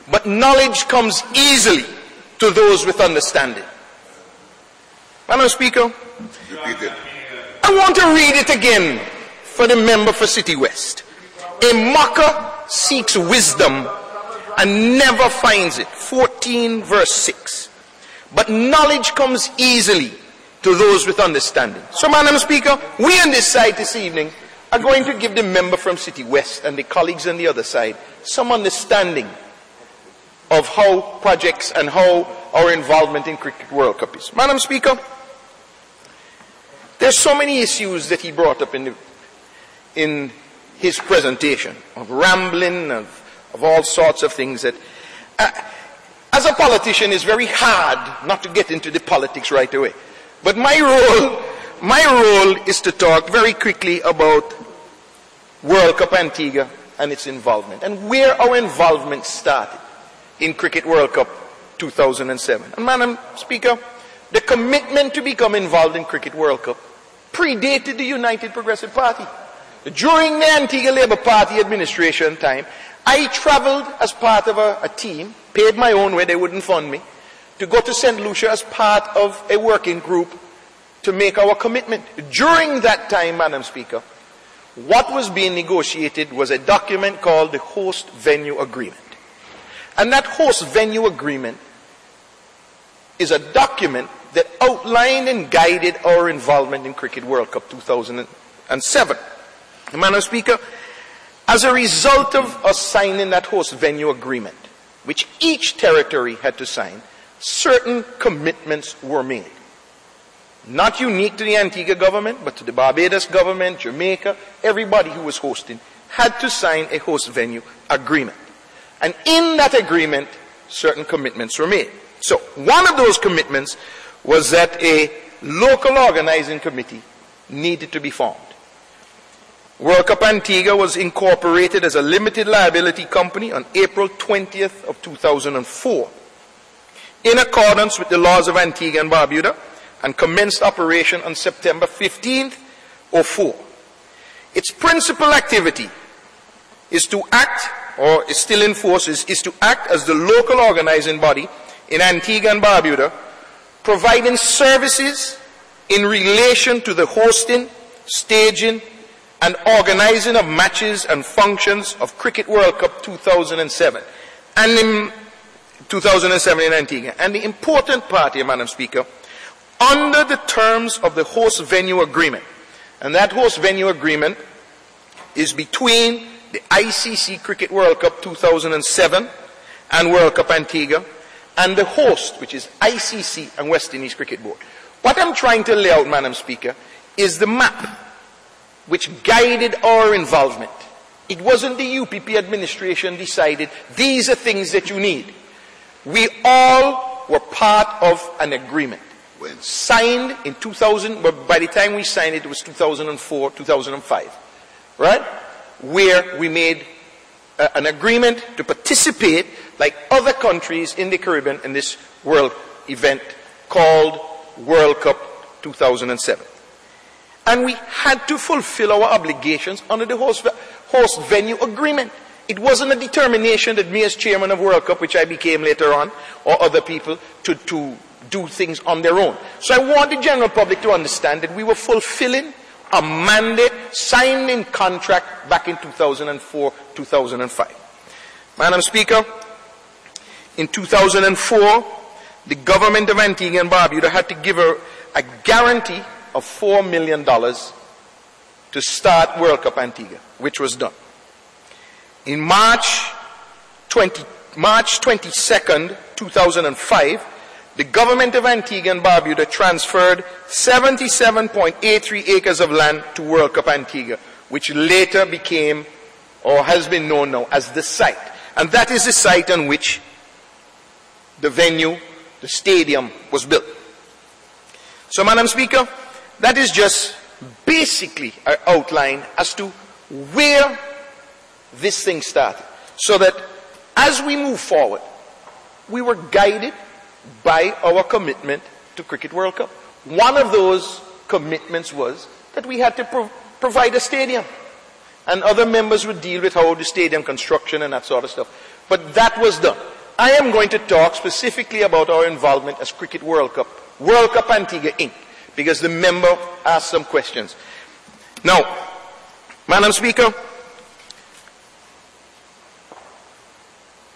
but knowledge comes easily to those with understanding. Madam Speaker, I want to read it again for the member for City West. A mocker seeks wisdom and never finds it. 14 verse 6. But knowledge comes easily to those with understanding. So, Madam Speaker, we on this side this evening are going to give the member from City West and the colleagues on the other side some understanding of how projects and how our involvement in Cricket World Cup is. Madam Speaker, there's so many issues that he brought up in his presentation, of rambling, of all sorts of things that, as a politician, it's very hard not to get into the politics right away. But my role is to talk very quickly about World Cup Antigua and its involvement, and where our involvement started in Cricket World Cup 2007. And Madam Speaker, the commitment to become involved in Cricket World Cup predated the United Progressive Party. During the Antigua Labour Party administration time, I travelled as part of a team, paid my own way, they wouldn't fund me, to go to St. Lucia as part of a working group to make our commitment. During that time, Madam Speaker, what was being negotiated was a document called the Host Venue Agreement. And that Host Venue Agreement is a document that outlined and guided our involvement in Cricket World Cup 2007. Madam Speaker, as a result of us signing that Host Venue Agreement, which each territory had to sign, certain commitments were made. Not unique to the Antigua government, but to the Barbados government, Jamaica, everybody who was hosting had to sign a Host Venue Agreement. And in that agreement, certain commitments were made. So one of those commitments was that a local organizing committee needed to be formed. World Cup Antigua was incorporated as a limited liability company on April 20th of 2004, in accordance with the laws of Antigua and Barbuda, and commenced operation on September 15th, 2004. Its principal activity is to act, or is still in force, is to act as the local organizing body in Antigua and Barbuda, providing services in relation to the hosting, staging, and organizing of matches and functions of Cricket World Cup 2007 and in 2007 in Antigua. And the important part here, Madam Speaker, under the terms of the Host Venue Agreement, and that Host Venue Agreement is between the ICC Cricket World Cup 2007 and World Cup Antigua, and the host, which is ICC and West Indies Cricket Board. What I'm trying to lay out, Madam Speaker, is the map which guided our involvement. It wasn't the UPP administration decided, these are things that you need. We all were part of an agreement. Signed in 2000, but by the time we signed it, it was 2004, 2005, right? Where we made an agreement to participate, like other countries in the Caribbean, in this world event called World Cup 2007. And we had to fulfill our obligations under the host venue agreement. It wasn't a determination that me as chairman of World Cup, which I became later on, or other people, to do things on their own. So I want the general public to understand that we were fulfilling a mandate signed in contract back in 2004, 2005. Madam Speaker, in 2004, the government of Antigua and Barbuda had to give her a guarantee of $4 million to start World Cup Antigua, which was done. In March 22nd, 2005, the government of Antigua and Barbuda transferred 77.83 acres of land to World Cup Antigua, which later became, or has been known now, as the site. And that is the site on which the venue, the stadium, was built. So, Madam Speaker, that is just basically an outline as to where this thing started. So that as we move forward, we were guided by our commitment to Cricket World Cup. One of those commitments was that we had to provide a stadium. And other members would deal with how the stadium construction and that sort of stuff. But that was done. I am going to talk specifically about our involvement as Cricket World Cup, Worldcup Antigua Inc., because the member asked some questions. Now, Madam Speaker,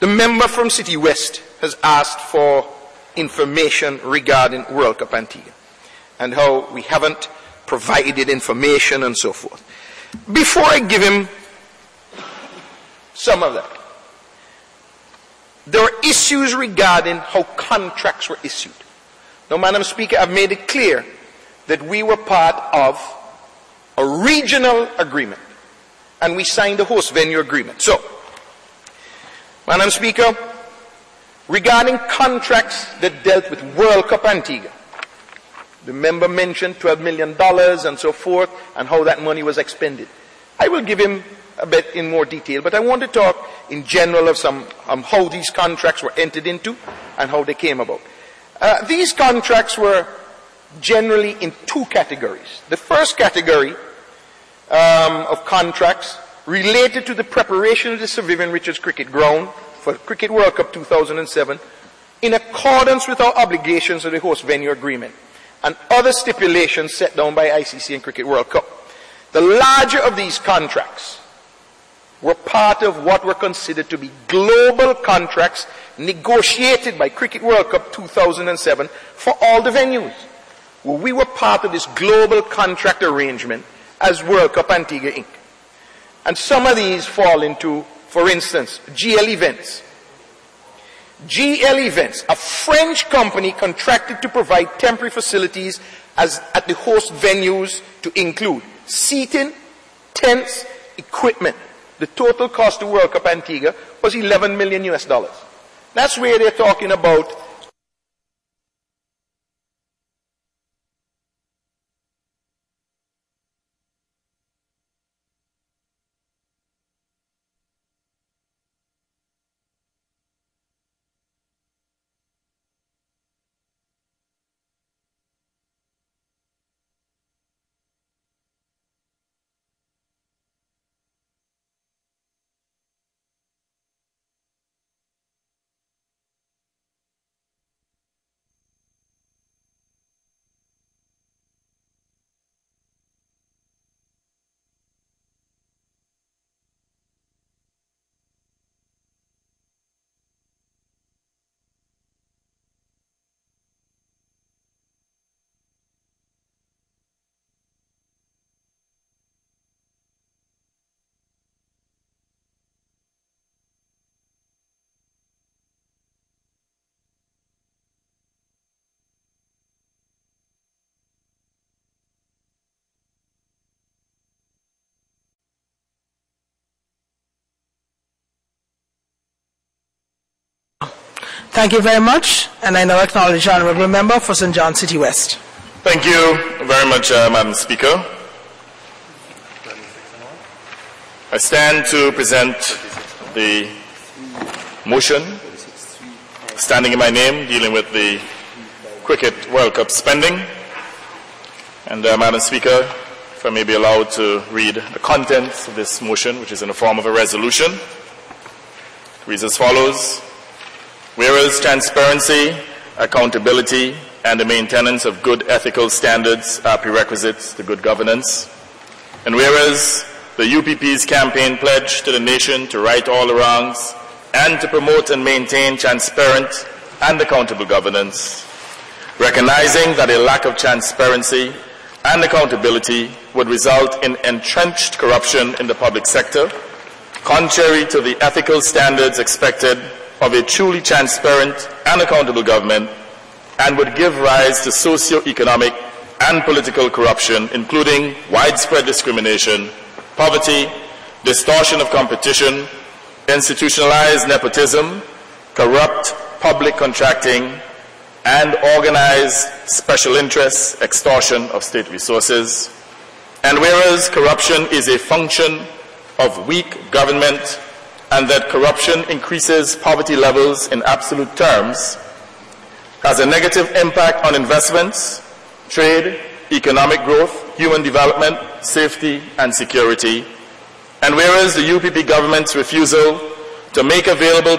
the member from City West has asked for information regarding World Cup Antigua and how we haven't provided information and so forth. Before I give him some of that, there are issues regarding how contracts were issued. Now, Madam Speaker, I've made it clear that we were part of a regional agreement and we signed a host venue agreement. So, Madam Speaker, regarding contracts that dealt with World Cup Antigua, the member mentioned $12 million and so forth and how that money was expended. I will give him a bit in more detail, but I want to talk in general of some how these contracts were entered into and how they came about. These contracts were generally in two categories. The first category of contracts related to the preparation of the Sir Vivian Richards Cricket Ground for Cricket World Cup 2007 in accordance with our obligations of the host venue agreement and other stipulations set down by ICC and Cricket World Cup. The larger of these contracts were part of what were considered to be global contracts negotiated by Cricket World Cup 2007 for all the venues. Well, we were part of this global contract arrangement as World Cup Antigua Inc. And some of these fall into, for instance, GL Events. GL Events, a French company contracted to provide temporary facilities at the host venues to include seating, tents, equipment. The total cost of World Cup Antigua was $11 million US. That's where they're talking about Thank you very much, and I now acknowledge the Honourable Member for St. John City West. Thank you very much, Madam Speaker. I stand to present the motion standing in my name dealing with the Cricket World Cup spending. And Madam Speaker, if I may be allowed to read the contents of this motion, which is in the form of a resolution. It reads as follows. Whereas transparency, accountability, and the maintenance of good ethical standards are prerequisites to good governance, and whereas the UPP's campaign pledge to the nation to right all the wrongs and to promote and maintain transparent and accountable governance, recognizing that a lack of transparency and accountability would result in entrenched corruption in the public sector, contrary to the ethical standards expected of a truly transparent and accountable government, and would give rise to socio-economic and political corruption, including widespread discrimination, poverty, distortion of competition, institutionalized nepotism, corrupt public contracting, and organized special interests, extortion of state resources. And whereas corruption is a function of weak government, and that corruption increases poverty levels in absolute terms, has a negative impact on investments, trade, economic growth, human development, safety, and security. And whereas the UPP government's refusal to make available